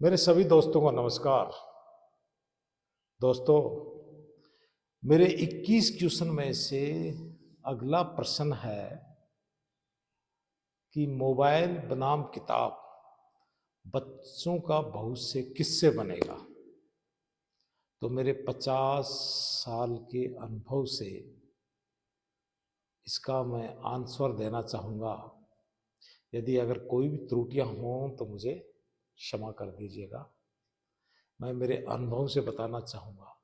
मेरे सभी दोस्तों को नमस्कार। दोस्तों, मेरे 21 क्वेश्चन में से अगला प्रश्न है कि मोबाइल बनाम किताब बच्चों का भविष्य किससे बनेगा। तो मेरे 50 साल के अनुभव से इसका मैं आंसर देना चाहूँगा। यदि अगर कोई भी त्रुटियां हों तो मुझे क्षमा कर दीजिएगा। मैं मेरे अनुभव से बताना चाहूँगा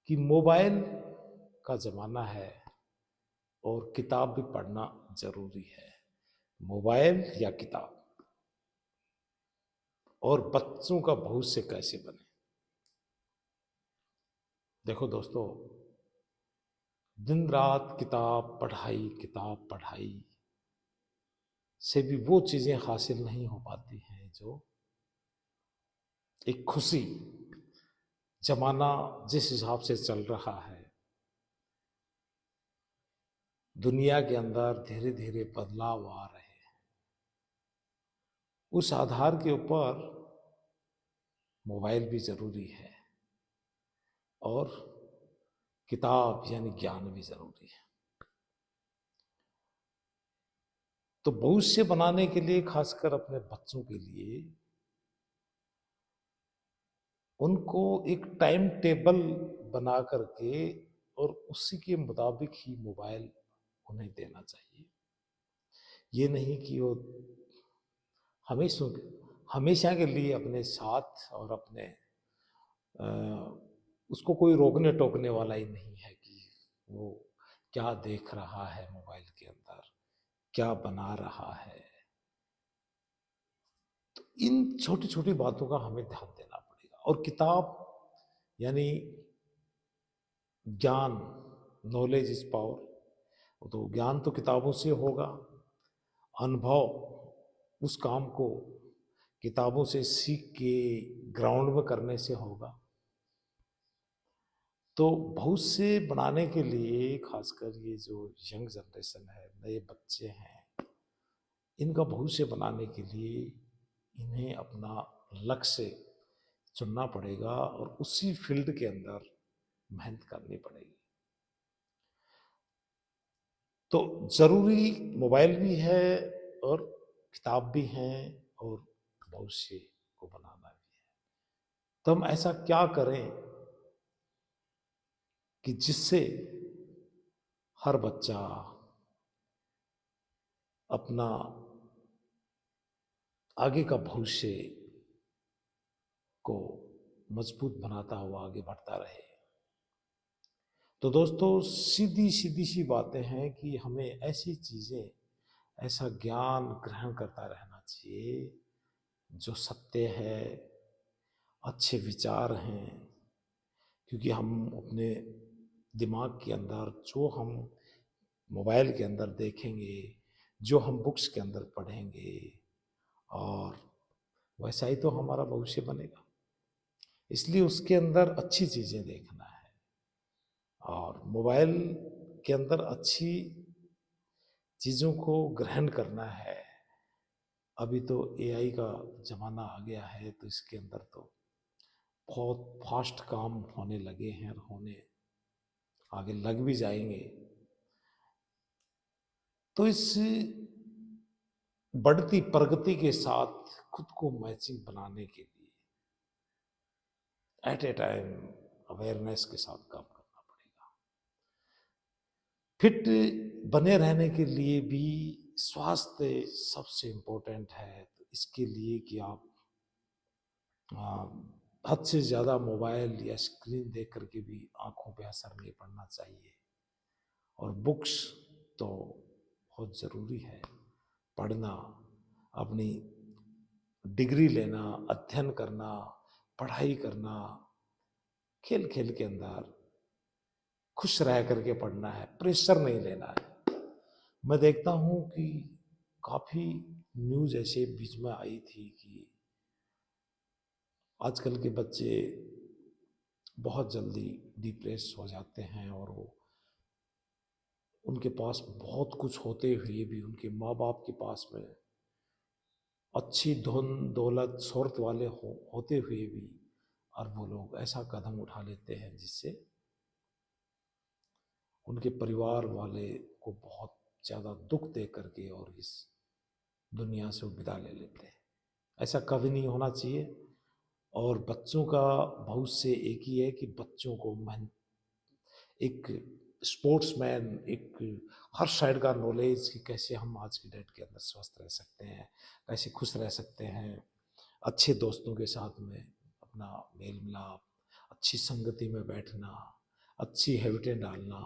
कि मोबाइल का ज़माना है और किताब भी पढ़ना जरूरी है। मोबाइल या किताब, और बच्चों का भविष्य कैसे बने। देखो दोस्तों, दिन रात किताब पढ़ाई से भी वो चीजें हासिल नहीं हो पाती हैं जो एक खुशी। जमाना जिस हिसाब से चल रहा है, दुनिया के अंदर धीरे धीरे बदलाव आ रहे हैं। उस आधार के ऊपर मोबाइल भी जरूरी है और किताब यानी ज्ञान भी जरूरी है। तो भविष्य बनाने के लिए, खासकर अपने बच्चों के लिए, उनको एक टाइम टेबल बना करके और उसी के मुताबिक ही मोबाइल उन्हें देना चाहिए। ये नहीं कि वो हमेशा हमेशा के लिए अपने साथ और अपने अ, उसको कोई रोकने टोकने वाला ही नहीं है कि वो क्या देख रहा है मोबाइल के अंदर, क्या बना रहा है। तो इन छोटी छोटी बातों का हमें ध्यान देना पड़ेगा। और किताब यानी ज्ञान, नॉलेज इज पावर। तो ज्ञान तो किताबों से होगा, अनुभव उस काम को किताबों से सीख के ग्राउंड में करने से होगा। तो भविष्य बनाने के लिए, खासकर ये जो यंग जनरेशन है, नए बच्चे हैं, इनका भविष्य बनाने के लिए इन्हें अपना लक्ष्य चुनना पड़ेगा और उसी फील्ड के अंदर मेहनत करनी पड़ेगी। तो जरूरी मोबाइल भी है और किताब भी है और भविष्य को बनाना भी है। तो हम ऐसा क्या करें कि जिससे हर बच्चा अपना आगे का भविष्य को मजबूत बनाता हुआ आगे बढ़ता रहे। तो दोस्तों, सीधी सीधी सी बातें हैं कि हमें ऐसी चीजें, ऐसा ज्ञान ग्रहण करता रहना चाहिए जो सत्य है, अच्छे विचार हैं। क्योंकि हम अपने दिमाग के अंदर जो हम मोबाइल के अंदर देखेंगे, जो हम बुक्स के अंदर पढ़ेंगे, और वैसा ही तो हमारा भविष्य बनेगा। इसलिए उसके अंदर अच्छी चीजें देखना है और मोबाइल के अंदर अच्छी चीजों को ग्रहण करना है। अभी तो एआई का जमाना आ गया है, तो इसके अंदर तो बहुत फास्ट काम होने लगे हैं और होने आगे लग भी जाएंगे। तो इस बढ़ती प्रगति के साथ खुद को मैचिंग बनाने के लिए एट ए टाइम अवेयरनेस के साथ काम करना पड़ेगा। फिट बने रहने के लिए भी स्वास्थ्य सबसे इम्पोर्टेंट है। तो इसके लिए कि आप हद से ज़्यादा मोबाइल या स्क्रीन देख करके भी आंखों पे असर नहीं पड़ना चाहिए। और बुक्स तो बहुत ज़रूरी है पढ़ना, अपनी डिग्री लेना, अध्ययन करना, पढ़ाई करना, खेल खेल के अंदर खुश रह करके पढ़ना है, प्रेशर नहीं लेना है। मैं देखता हूँ कि काफ़ी न्यूज़ ऐसे बीच में आई थी कि आजकल के बच्चे बहुत जल्दी डिप्रेस हो जाते हैं और वो उनके पास बहुत कुछ होते हुए भी उनके माँ बाप के पास में अच्छी धन दौलत शोहरत वाले होते हुए भी और वो लोग ऐसा कदम उठा लेते हैं जिससे उनके परिवार वाले को बहुत ज़्यादा दुख दे करके और इस दुनिया से वो विदा ले लेते हैं। ऐसा कभी नहीं होना चाहिए। और बच्चों का भविष्य एक ही है कि बच्चों को एक स्पोर्ट्समैन, एक हर साइड का नॉलेज कि कैसे हम आज की डेट के अंदर स्वस्थ रह सकते हैं, कैसे खुश रह सकते हैं, अच्छे दोस्तों के साथ में अपना मेल मिलाप, अच्छी संगति में बैठना, अच्छी हैबिटें डालना,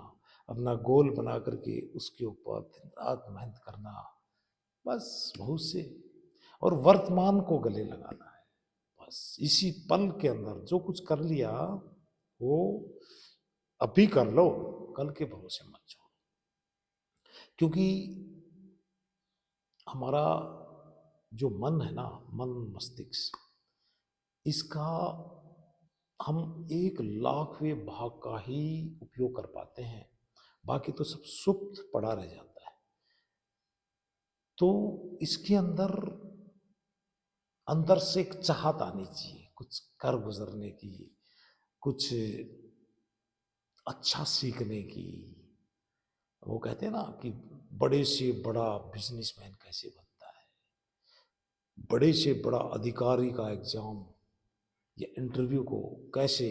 अपना गोल बना करके उसके ऊपर दिन रात मेहनत करना, बस बहुत से। और वर्तमान को गले लगाना है। बस इसी पल के अंदर जो कुछ कर लिया वो अभी कर लो, कल के भरोसे मत छोड़ो। क्योंकि हमारा जो मन है ना, मन मस्तिष्क, इसका हम 1,00,000वें भाग का ही उपयोग कर पाते हैं, बाकी तो सब सुप्त पड़ा रह जाता है। तो इसके अंदर अंदर से एक चाहत आनी चाहिए कुछ कर गुजरने की, कुछ अच्छा सीखने की। वो कहते हैं ना कि बड़े से बड़ा बिजनेसमैन कैसे बनता है, बड़े से बड़ा अधिकारी का एग्जाम या इंटरव्यू को कैसे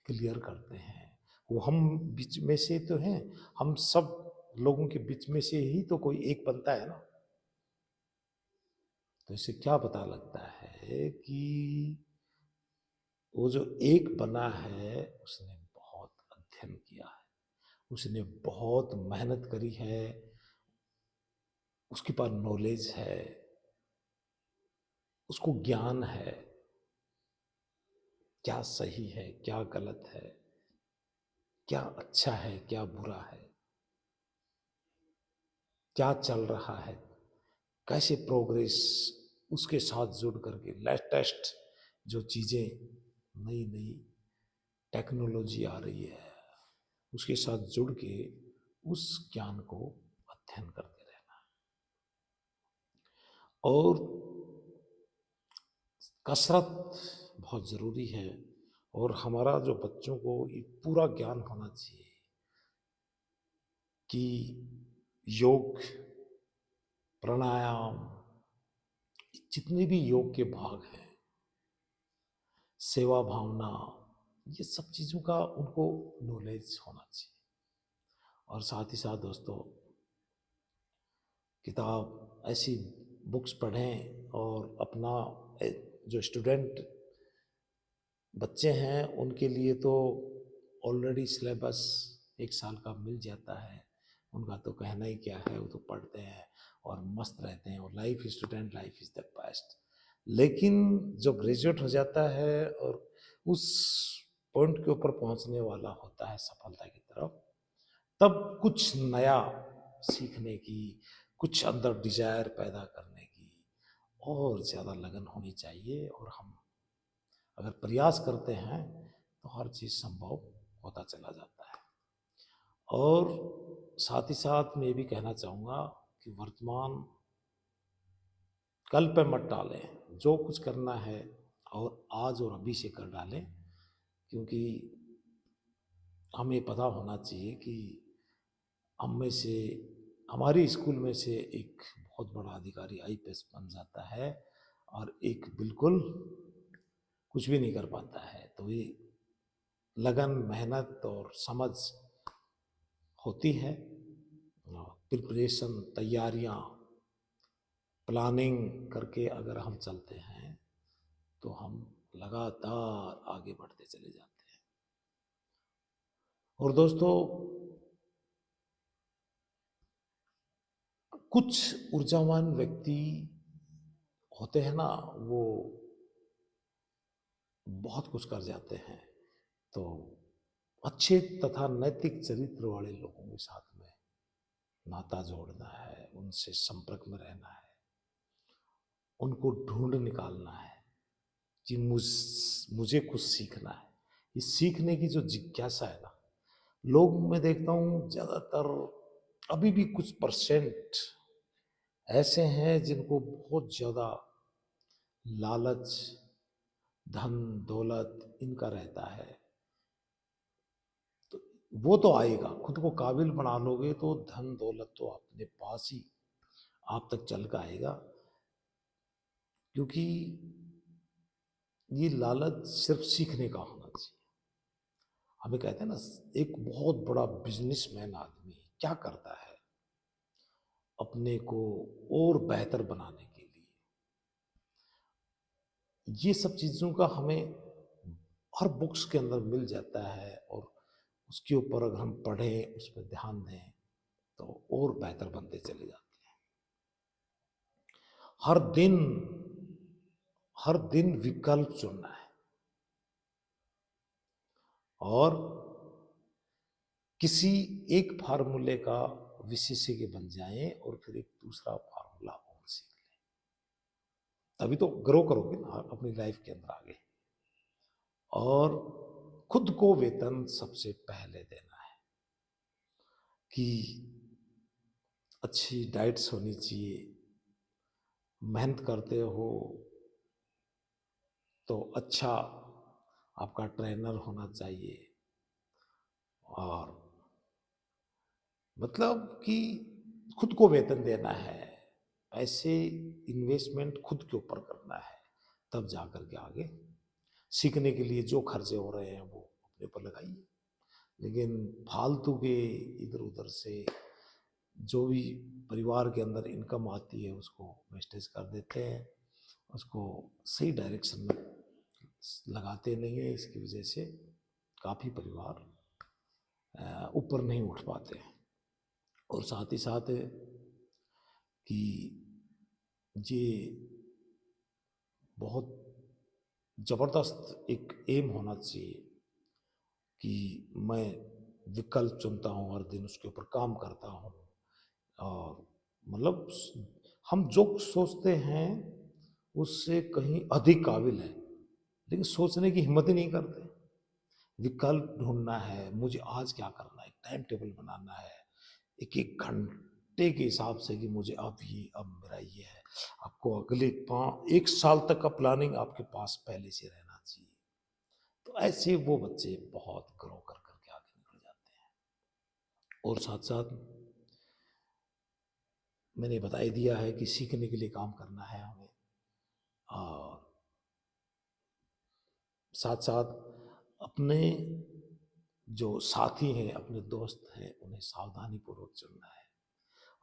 क्लियर करते हैं। वो हम बीच में से तो हैं, हम सब लोगों के बीच में से ही तो कोई एक बनता है ना। तो इससे क्या पता लगता है कि वो जो एक बना है उसने बहुत अध्ययन किया है, उसने बहुत मेहनत करी है, उसके पास नॉलेज है, उसको ज्ञान है, क्या सही है क्या गलत है, क्या अच्छा है क्या बुरा है, क्या चल रहा है, कैसे प्रोग्रेस उसके साथ जुड़ करके लेटेस्ट जो चीज़ें नई नई टेक्नोलॉजी आ रही है उसके साथ जुड़ के उस ज्ञान को अध्ययन करते रहना। और कसरत बहुत ज़रूरी है। और हमारा जो बच्चों को ये पूरा ज्ञान होना चाहिए कि योग, प्राणायाम, जितने भी योग के भाग हैं, सेवा भावना, ये सब चीज़ों का उनको नॉलेज होना चाहिए। और साथ ही साथ दोस्तों, किताब ऐसी बुक्स पढ़ें और अपना जो स्टूडेंट बच्चे हैं उनके लिए तो ऑलरेडी सिलेबस 1 साल का मिल जाता है, उनका तो कहना ही क्या है, वो तो पढ़ते हैं और मस्त रहते हैं और life student life is the best. लेकिन जो ग्रेजुएट हो जाता है और उस पॉइंट के ऊपर पहुंचने वाला होता है सफलता की तरफ, तब कुछ नया सीखने की, कुछ अंदर डिजायर पैदा करने की और ज़्यादा लगन होनी चाहिए। और हम अगर प्रयास करते हैं तो हर चीज़ संभव होता चला जाता है। और साथ ही साथ मैं ये भी कहना चाहूँगा कि वर्तमान कल पे मत डालें, जो कुछ करना है और आज और अभी से कर डालें। क्योंकि हमें पता होना चाहिए कि हम में से, हमारी स्कूल में से एक बहुत बड़ा अधिकारी आईपीएस बन जाता है और एक बिल्कुल कुछ भी नहीं कर पाता है। तो ये लगन, मेहनत और समझ होती है, प्रिपरेशन, तैयारियां, प्लानिंग करके अगर हम चलते हैं तो हम लगातार आगे बढ़ते चले जाते हैं। और दोस्तों, कुछ ऊर्जावान व्यक्ति होते हैं ना, वो बहुत कुछ कर जाते हैं। तो अच्छे तथा नैतिक चरित्र वाले लोगों के साथ में नाता जोड़ना है, उनसे संपर्क में रहना है, उनको ढूंढ निकालना है कि मुझे कुछ सीखना है। इस सीखने की जो जिज्ञासा है ना, लोग मैं देखता हूँ ज़्यादातर अभी भी कुछ परसेंट ऐसे हैं जिनको बहुत ज़्यादा लालच, धन दौलत इनका रहता है। तो वो तो आएगा, खुद को काबिल बना लोगे तो धन दौलत तो अपने पास ही आप तक चल के आएगा। क्योंकि ये लालच सिर्फ सीखने का होना चाहिए। हमें कहते हैं ना, एक बहुत बड़ा बिजनेसमैन आदमी क्या करता है अपने को और बेहतर बनाने के लिए, ये सब चीज़ों का हमें हर बुक्स के अंदर मिल जाता है। और उसके ऊपर अगर हम पढ़ें, उस पर ध्यान दें तो और बेहतर बनते चले जाते हैं। हर दिन हर दिन विकल्प चुनना है और किसी एक फार्मूले का विशेषज्ञ बन जाएं और फिर एक दूसरा फार्मूला और सीख लें। तभी तो ग्रो करोगे ना अपनी लाइफ के अंदर आगे। और खुद को वेतन सबसे पहले देना है कि अच्छी डाइट्स होनी चाहिए। मेहनत करते हो तो अच्छा आपका ट्रेनर होना चाहिए। और मतलब कि खुद को वेतन देना है, ऐसे इन्वेस्टमेंट खुद के ऊपर करना है, तब जाकर के आगे सीखने के लिए जो खर्चे हो रहे हैं वो अपने ऊपर लगाइए। लेकिन फालतू के इधर उधर से जो भी परिवार के अंदर इनकम आती है उसको वेस्टेज कर देते हैं, उसको सही डायरेक्शन में लगाते नहीं है। इसकी वजह से काफ़ी परिवार ऊपर नहीं उठ पाते हैं। और साथ ही साथ कि ये बहुत ज़बरदस्त एक एम होना चाहिए कि मैं विकल्प चुनता हूँ, हर दिन उसके ऊपर काम करता हूँ। और मतलब हम जो सोचते हैं उससे कहीं अधिक काबिल है, लेकिन सोचने की हिम्मत ही नहीं करते। विकल्प ढूंढना है, मुझे आज क्या करना है, टाइम टेबल बनाना है एक एक घंटे के हिसाब से कि मुझे अब मेरा ये है। आपको अगले 1 साल तक का प्लानिंग आपके पास पहले से रहना चाहिए। तो ऐसे वो बच्चे बहुत ग्रो कर करके आगे निकल जाते हैं। और साथ साथ मैंने बता ही दिया है कि सीखने के लिए काम करना है हमें। और साथ साथ अपने जो साथी हैं, अपने दोस्त हैं, उन्हें सावधानी पूर्वक चुनना है।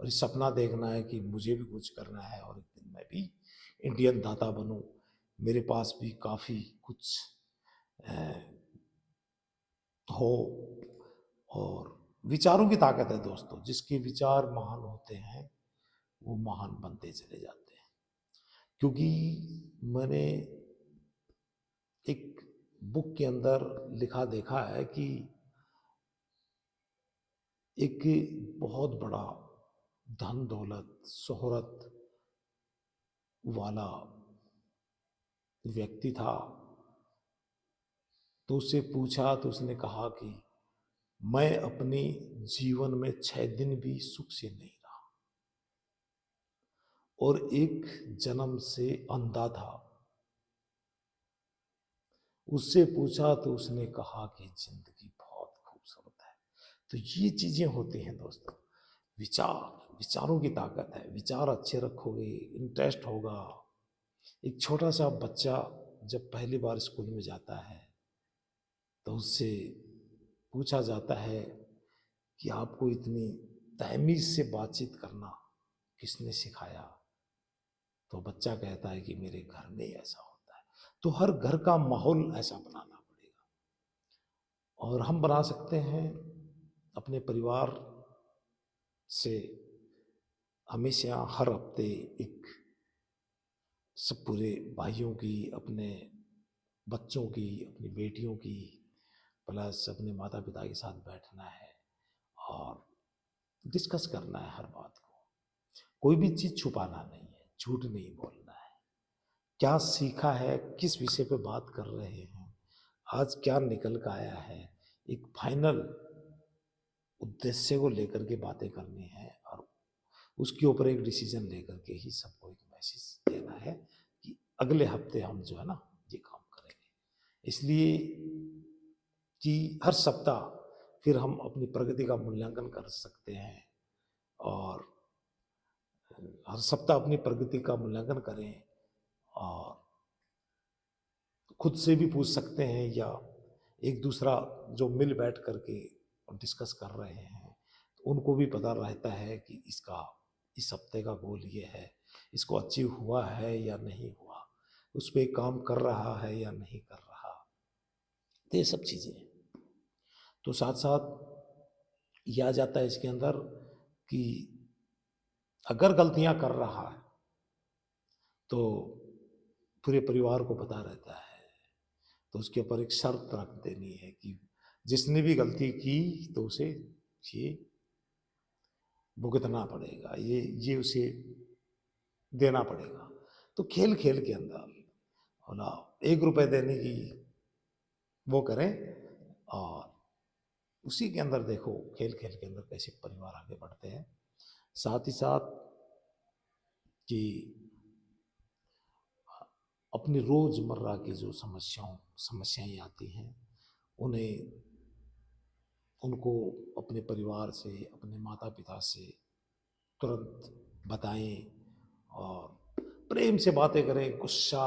और ये सपना देखना है कि मुझे भी कुछ करना है और एक दिन मैं भी इंडियन दाता बनूं, मेरे पास भी काफ़ी कुछ हो। और विचारों की ताकत है दोस्तों, जिसके विचार महान होते हैं वो महान बनते चले जाते हैं। क्योंकि मैंने एक बुक के अंदर लिखा देखा है कि एक बहुत बड़ा धन दौलत शोहरत वाला व्यक्ति था। तो उससे पूछा तो उसने कहा कि मैं अपने जीवन में 6 दिन भी सुख से नहीं रहा और एक जन्म से अंधा था। उससे पूछा तो उसने कहा कि जिंदगी बहुत खूबसूरत है। तो ये चीजें होती हैं दोस्तों, विचारों की ताकत है। विचार अच्छे रखोगे, इंटरेस्ट होगा। एक छोटा सा बच्चा जब पहली बार स्कूल में जाता है तो उससे पूछा जाता है कि आपको इतनी तहमीज़ से बातचीत करना किसने सिखाया। तो बच्चा कहता है कि मेरे घर में ऐसा होता है। तो हर घर का माहौल ऐसा बनाना पड़ेगा। और हम बना सकते हैं अपने परिवार से हमेशा हर हफ्ते एक सब पूरे भाइयों की, अपने बच्चों की, अपनी बेटियों की, प्लस अपने माता पिता के साथ बैठना है और डिस्कस करना है हर बात को। कोई भी चीज़ छुपाना नहीं है, झूठ नहीं बोलना है। क्या सीखा है, किस विषय पे बात कर रहे हैं, आज क्या निकल कर आया है, एक फाइनल उद्देश्य को लेकर के बातें करनी है। और उसके ऊपर एक डिसीजन लेकर के ही सबको एक मैसेज देना है कि अगले हफ्ते हम जो है ना ये काम करेंगे। इसलिए कि हर सप्ताह फिर हम अपनी प्रगति का मूल्यांकन कर सकते हैं और हर सप्ताह अपनी प्रगति का मूल्यांकन करें और खुद से भी पूछ सकते हैं या एक दूसरा जो मिल बैठ करके डिस्कस कर रहे हैं तो उनको भी पता रहता है कि इसका इस हफ्ते का गोल ये है, इसको अचीव हुआ है या नहीं हुआ, उस पर काम कर रहा है या नहीं कर रहा। तो ये सब चीज़ें हैं। तो साथ साथ यह आ जाता है इसके अंदर कि अगर गलतियां कर रहा है तो पूरे परिवार को पता रहता है, तो उसके ऊपर एक शर्त रख देनी है कि जिसने भी गलती की तो उसे ये भुगतना पड़ेगा, ये उसे देना पड़ेगा। तो खेल खेल के अंदर होला 1 रुपए देने की वो करें और उसी के अंदर देखो खेल खेल के अंदर कैसे परिवार आगे बढ़ते हैं। साथ ही साथ कि अपनी रोजमर्रा की जो समस्याएं आती हैं उन्हें उनको अपने परिवार से, अपने माता पिता से तुरंत बताएं और प्रेम से बातें करें। गुस्सा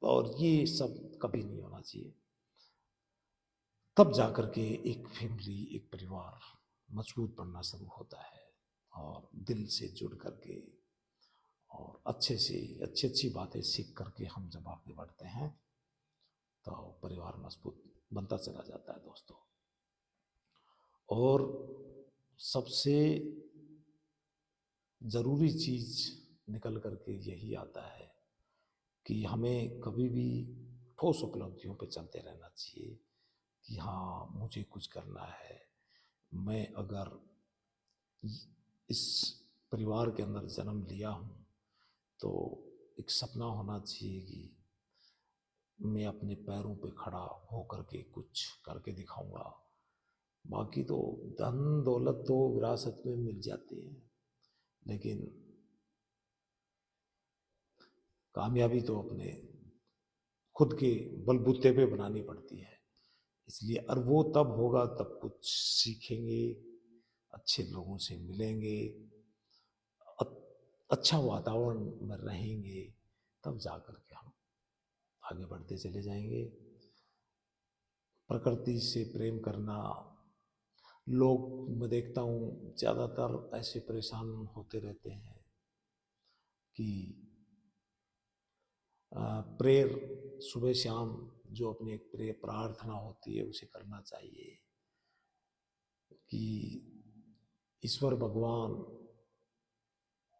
और ये सब कभी नहीं होना चाहिए। तब जाकर के एक फैमिली, एक परिवार मजबूत बनना शुरू होता है और दिल से जुड़ करके और अच्छे से अच्छी बातें सीख करके हम जब आगे बढ़ते हैं तो परिवार मजबूत बनता चला जाता है दोस्तों। और सबसे ज़रूरी चीज़ निकल करके यही आता है कि हमें कभी भी ठोस उपलब्धियों पे चलते रहना चाहिए कि हाँ मुझे कुछ करना है। मैं अगर इस परिवार के अंदर जन्म लिया हूँ तो एक सपना होना चाहिए कि मैं अपने पैरों पे खड़ा होकर के कुछ करके दिखाऊंगा। बाकी तो धन दौलत तो विरासत में मिल जाती है, लेकिन कामयाबी तो अपने खुद के बलबूते पे बनानी पड़ती है। इसलिए और वो तब होगा तब कुछ सीखेंगे, अच्छे लोगों से मिलेंगे, अच्छा वातावरण में रहेंगे, तब जा कर के हम आगे बढ़ते चले जाएंगे। प्रकृति से प्रेम करना, लोग मैं देखता हूँ ज़्यादातर ऐसे परेशान होते रहते हैं कि प्रेयर सुबह शाम जो अपनी एक प्रेयर प्रार्थना होती है उसे करना चाहिए कि ईश्वर भगवान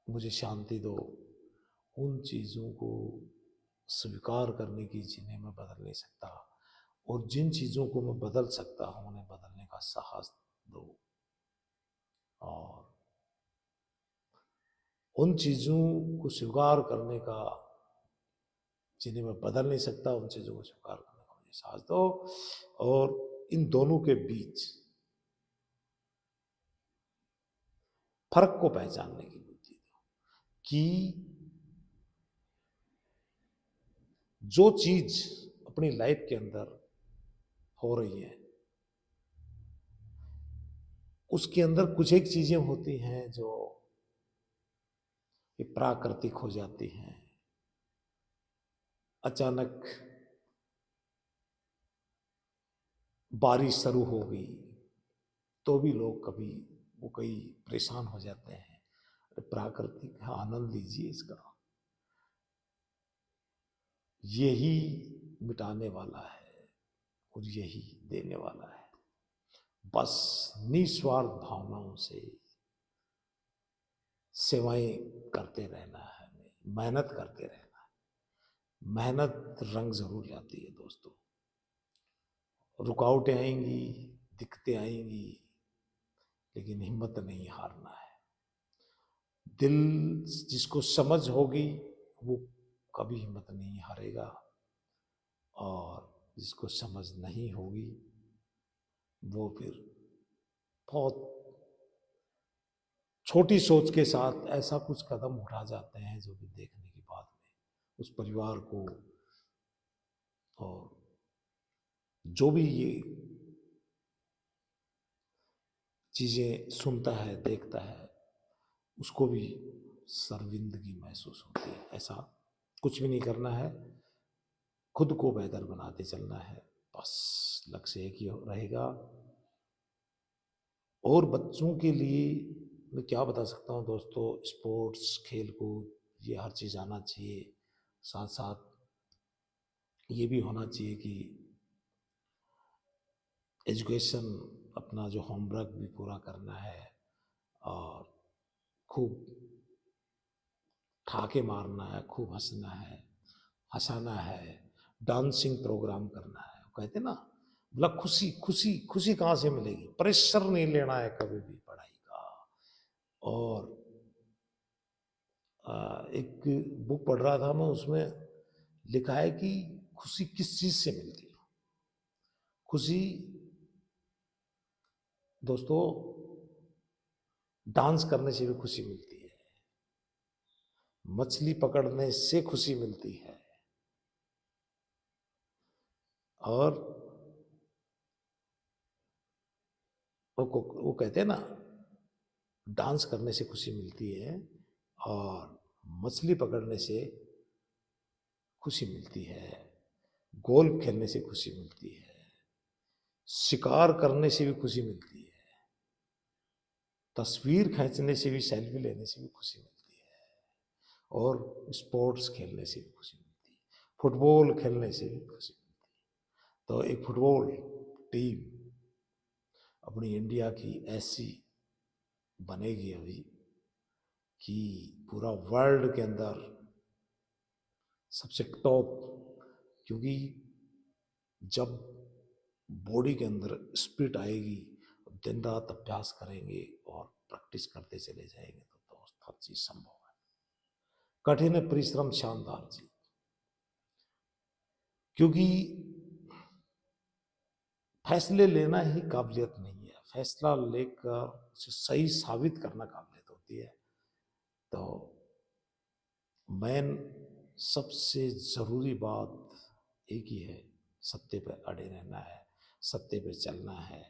मुझे शांति दो, उन चीज़ों को स्वीकार करने की जिन्हें मैं बदल नहीं सकता और जिन चीज़ों को मैं बदल सकता हूँ उन्हें बदलने का साहस दो, और उन चीज़ों को स्वीकार करने का जिन्हें मैं बदल नहीं सकता उन चीज़ों को स्वीकार करने का मुझे साहस दो। और इन दोनों के बीच फर्क को पहचानने की बुद्धि दो कि जो चीज अपनी लाइफ के अंदर हो रही है उसके अंदर कुछ एक चीजें होती हैं जो प्राकृतिक हो जाती हैं। अचानक बारिश शुरू हो गई तो भी लोग कभी वो कई परेशान हो जाते हैं। प्राकृतिक आनंद लीजिए इसका, यही मिटाने वाला है और यही देने वाला है। बस निस्वार्थ भावनाओं से सेवाएं करते रहना है, मेहनत करते रहना है। मेहनत रंग जरूर लाती है दोस्तों। रुकावटें आएंगी, दिक्कतें आएंगी, लेकिन हिम्मत नहीं हारना है। दिल जिसको समझ होगी वो कभी हिम्मत नहीं हारेगा, और जिसको समझ नहीं होगी वो फिर बहुत छोटी सोच के साथ ऐसा कुछ कदम उठा जाते हैं जो कि देखने के बाद में उस परिवार को और जो भी ये चीज़ें सुनता है देखता है उसको भी शर्मिंदगी महसूस होती है। ऐसा कुछ भी नहीं करना है, खुद को बेहतर बनाते चलना है, बस लक्ष्य एक ही रहेगा। और बच्चों के लिए मैं क्या बता सकता हूँ दोस्तों, स्पोर्ट्स खेल कूद ये हर चीज़ आना चाहिए। साथ साथ ये भी होना चाहिए कि एजुकेशन अपना जो होमवर्क भी पूरा करना है और खूब ठाके मारना है, खूब हंसना है, हंसाना है, डांसिंग प्रोग्राम करना है। कहते ना, मतलब खुशी खुशी खुशी कहाँ से मिलेगी? प्रेशर नहीं लेना है कभी भी पढ़ाई का। और एक बुक पढ़ रहा था मैं, उसमें लिखा है कि खुशी किस चीज से मिलती है। खुशी दोस्तों डांस करने से भी खुशी मिलती है, मछली पकड़ने से खुशी मिलती है, और वो कहते हैं ना, डांस करने से खुशी मिलती है और मछली पकड़ने से खुशी मिलती है, गोल्फ खेलने से खुशी मिलती है, शिकार करने से भी खुशी मिलती है, तस्वीर खींचने से भी, सेल्फी लेने से भी खुशी मिलती है, और स्पोर्ट्स खेलने से भी खुशी मिलती है, फुटबॉल खेलने से भी खुशी मिलती है। तो एक फुटबॉल टीम अपनी इंडिया की ऐसी बनेगी अभी कि पूरा वर्ल्ड के अंदर सबसे टॉप, क्योंकि जब बॉडी के अंदर स्पिरिट आएगी, दिन रात अभ्यास करेंगे और प्रैक्टिस करते चले जाएंगे तो दोस्त हर चीज संभव है। कठिन परिश्रम शानदार जी, क्योंकि फैसले लेना ही काबिलियत नहीं है, फैसला लेकर उसे सही साबित करना काबिलियत होती है। तो मेन सबसे जरूरी बात एक ही है, सत्य पे अड़े रहना है, सत्य पे चलना है,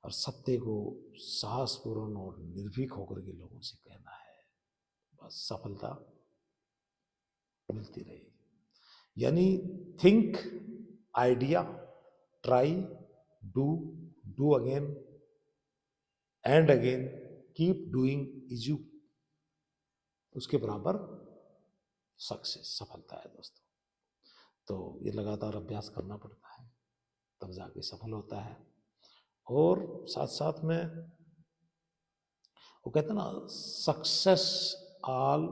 और सत्य को साहसपूर्ण और निर्भीक होकर के लोगों से कहना है, बस सफलता मिलती रहेगी। यानी think, idea, try, do, do again and again, keep doing is you, उसके बराबर सक्सेस, सफलता है दोस्तों। तो ये लगातार अभ्यास करना पड़ता है, तब जाके सफल होता है। और साथ साथ में वो कहते हैं ना, success all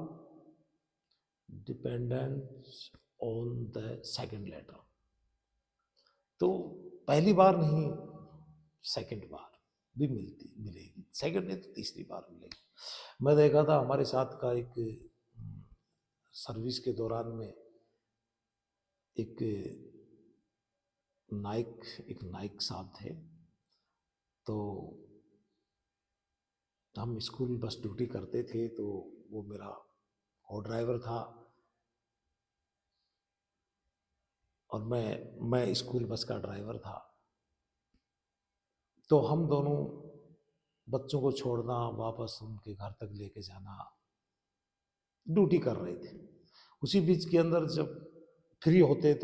dependence on the second letter. तो पहली बार नहीं, सेकंड बार भी मिलेगी, सेकंड नहीं तो तीसरी बार मिलेगी। मैं देखा था हमारे साथ का एक सर्विस के दौरान में एक नाइक साहब थे। तो हम स्कूल बस ड्यूटी करते थे, तो वो मेरा को ड्राइवर था और मैं स्कूल बस का ड्राइवर था। तो हम दोनों बच्चों को छोड़ना, वापस उनके घर तक लेके जाना, ड्यूटी कर रहे थे। उसी बीच के अंदर जब फ्री होते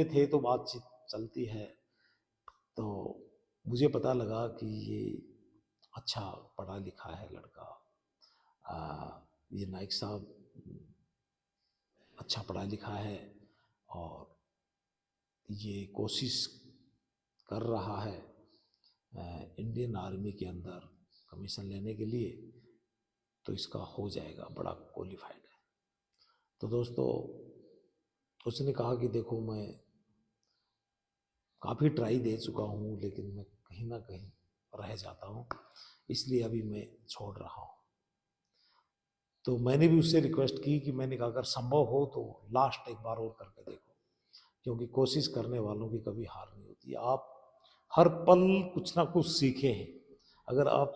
थे तो बातचीत चलती है। तो मुझे पता लगा कि ये अच्छा पढ़ा लिखा है लड़का, ये नाइक साहब अच्छा पढ़ा लिखा है और ये कोशिश कर रहा है इंडियन आर्मी के अंदर कमीशन लेने के लिए, तो इसका हो जाएगा, बड़ा क्वालिफाइड है। तो दोस्तों उसने कहा कि देखो मैं काफ़ी ट्राई दे चुका हूँ, लेकिन मैं कहीं ना कहीं रह जाता हूँ, इसलिए अभी मैं छोड़ रहा हूँ। तो मैंने भी उससे रिक्वेस्ट की कि मैंने कहा अगर संभव हो तो लास्ट एक बार और करके देखो, क्योंकि कोशिश करने वालों की कभी हार नहीं होती। आप हर पल कुछ ना कुछ सीखे हैं। अगर आप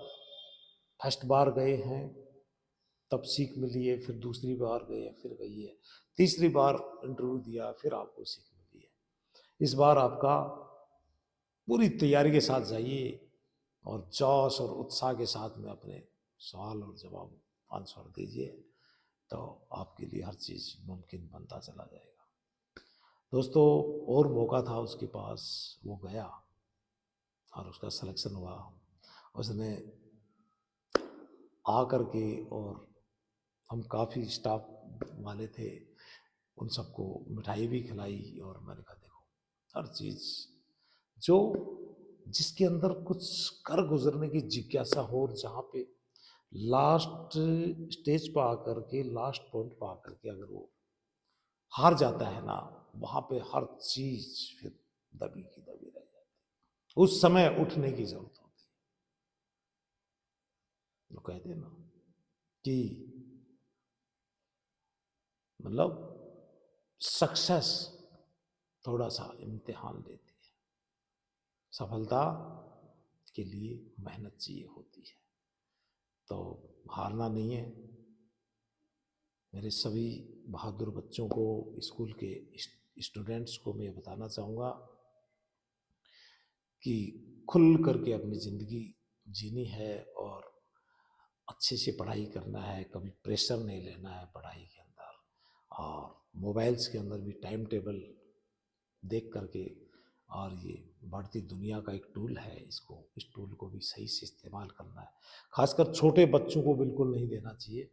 फर्स्ट बार गए हैं तब सीख मिली है, फिर दूसरी बार गए फिर गई है, तीसरी बार इंटरव्यू दिया फिर आपको सीख मिली है। इस बार आपका पूरी तैयारी के साथ जाइए और जोश और उत्साह के साथ में अपने सवाल और जवाब आंसर दीजिए, तो आपके लिए हर चीज़ मुमकिन बनता चला जाएगा। दोस्तों, और मौका था उसके पास, वो गया और उसका सिलेक्शन हुआ। उसने आ कर के, और हम काफ़ी स्टाफ वाले थे, उन सबको मिठाई भी खिलाई, और मैंने कहा देखो हर चीज़ जो जिसके अंदर कुछ कर गुजरने की जिज्ञासा हो, और जहाँ पे लास्ट स्टेज पर आकर के, लास्ट पॉइंट पर आकर के अगर वो हार जाता है ना, वहाँ पे हर चीज़ फिर दबी की दबी रह जाती है। उस समय उठने की जरूरत होती है। वो कहते हैं ना कि मतलब सक्सेस थोड़ा सा इम्तिहान लेती है, सफलता के लिए मेहनत चाहिए होती है, तो हारना नहीं है। मेरे सभी बहादुर बच्चों को, स्कूल के स्टूडेंट्स को मैं बताना चाहूँगा कि खुल करके अपनी ज़िंदगी जीनी है, और अच्छे से पढ़ाई करना है, कभी प्रेशर नहीं लेना है पढ़ाई के अंदर, और मोबाइल्स के अंदर भी टाइम टेबल देख करके, और ये बढ़ती दुनिया का एक टूल है, इस टूल को भी सही से इस्तेमाल करना है। खासकर छोटे बच्चों को बिल्कुल नहीं देना चाहिए,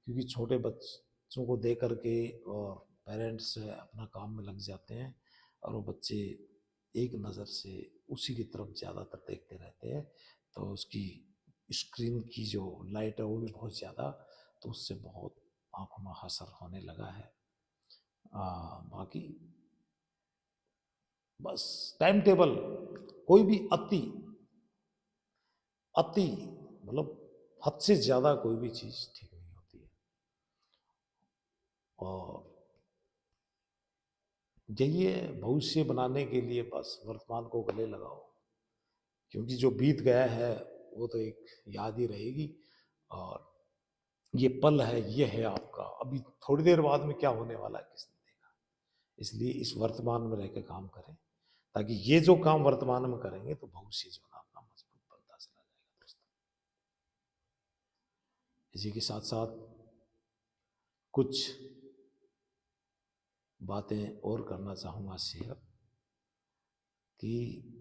क्योंकि छोटे बच्चों को दे करके और पेरेंट्स अपना काम में लग जाते हैं, और वो बच्चे एक नज़र से उसी की तरफ ज़्यादातर देखते रहते हैं, तो उसकी स्क्रीन की जो लाइट है वो भी बहुत ज़्यादा, तो उससे बहुत आँखों में असर होने लगा है। बाकी बस टाइम टेबल, कोई भी अति अति मतलब हद से ज़्यादा कोई भी चीज़ ठीक नहीं होती है, और यही है भविष्य बनाने के लिए, बस वर्तमान को गले लगाओ, क्योंकि जो बीत गया है वो तो एक याद ही रहेगी, और ये पल है, ये है आपका, अभी थोड़ी देर बाद में क्या होने वाला है किसने देखा। इसलिए इस वर्तमान में रह के काम करें, ताकि ये जो काम वर्तमान में करेंगे तो भविष्य जो है अपना मजबूत बनता चला जाएगा। दोस्तों, इसी के साथ साथ कुछ बातें और करना चाहूँगा शेयर, कि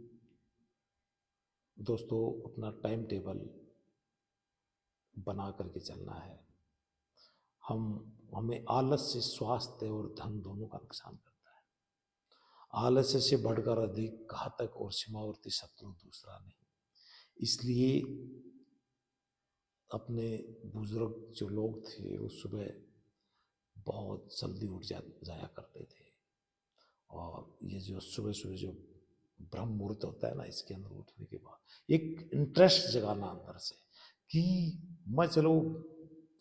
दोस्तों अपना टाइम टेबल बना करके चलना है। हमें आलस से स्वास्थ्य और धन दोनों का नुकसान करता है। आलस्य से बढ़कर अधिक घातक और सीमावर्ती शत्रु दूसरा नहीं। इसलिए अपने बुजुर्ग जो लोग थे वो सुबह बहुत जल्दी उठ जाया करते थे, और ये जो सुबह सुबह जो ब्रह्म मुहूर्त होता है ना, इसके अंदर उठने के बाद एक इंटरेस्ट जगाना अंदर से, कि मैं चलो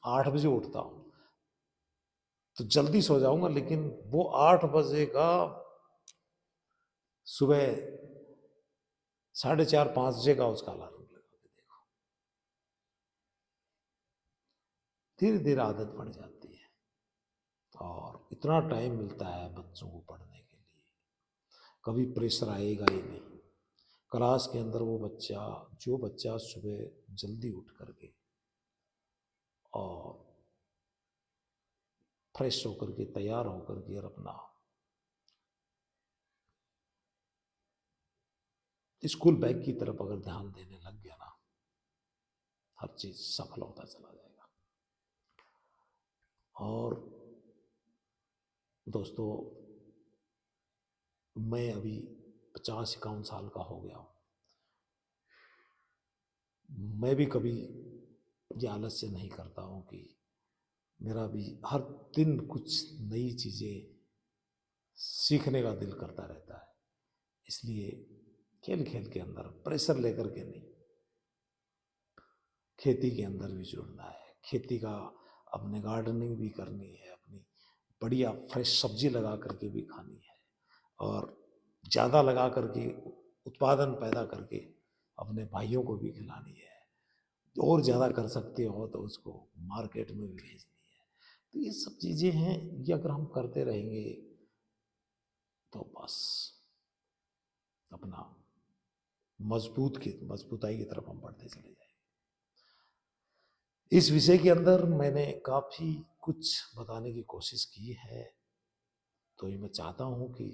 8 बजे उठता हूँ तो जल्दी सो जाऊंगा, लेकिन वो 8 बजे का सुबह 4:30-5 बजे का उसका अलार्म लगा के देखो, धीरे धीरे आदत पड़ जाती है, और इतना टाइम मिलता है बच्चों को पढ़ने के लिए, कभी प्रेशर आएगा ही नहीं। क्लास के अंदर जो बच्चा सुबह जल्दी उठ करके और फ्रेश होकर के, तैयार होकर के, और अपना स्कूल बैग की तरफ अगर ध्यान देने लग गया ना, हर चीज सफल होता चला जाएगा। और दोस्तों, मैं अभी 50-51 साल का हो गया हूँ। मैं भी कभी ये आलस्य नहीं करता हूँ कि मेरा भी हर दिन कुछ नई चीज़ें सीखने का दिल करता रहता है। इसलिए खेल खेल के अंदर प्रेशर लेकर के नहीं, खेती के अंदर भी जुड़ना है, खेती का अपने गार्डनिंग भी करनी है, अपनी बढ़िया फ्रेश सब्जी लगा करके भी खानी है, और ज़्यादा लगा करके उत्पादन पैदा करके अपने भाइयों को भी खिलानी है। और ज़्यादा कर सकते हो तो उसको मार्केट में भी भेजनी है। तो ये सब चीज़ें हैं, ये अगर हम करते रहेंगे तो बस अपना मजबूताई की तरफ हम बढ़ते चले जाएंगे। इस विषय के अंदर मैंने काफ़ी कुछ बताने की कोशिश की है, तो ये मैं चाहता हूँ कि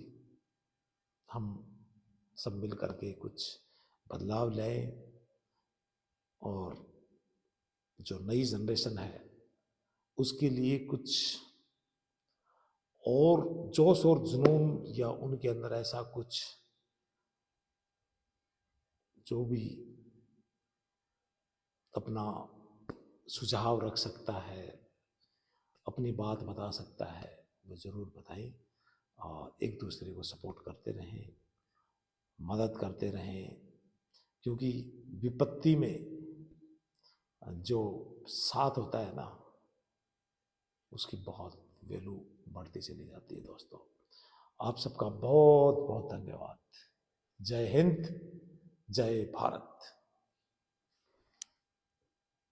हम सब मिल करके कुछ बदलाव लाएं और जो नई जनरेशन है उसके लिए कुछ और जोश और जुनून या उनके अंदर ऐसा कुछ जो भी अपना सुझाव रख सकता है, अपनी बात बता सकता है, वो ज़रूर बताएं और एक दूसरे को सपोर्ट करते रहें, मदद करते रहें, क्योंकि विपत्ति में जो साथ होता है ना उसकी बहुत वैल्यू बढ़ती चली जाती है। दोस्तों, आप सबका बहुत बहुत धन्यवाद। जय हिंद, जय भारत।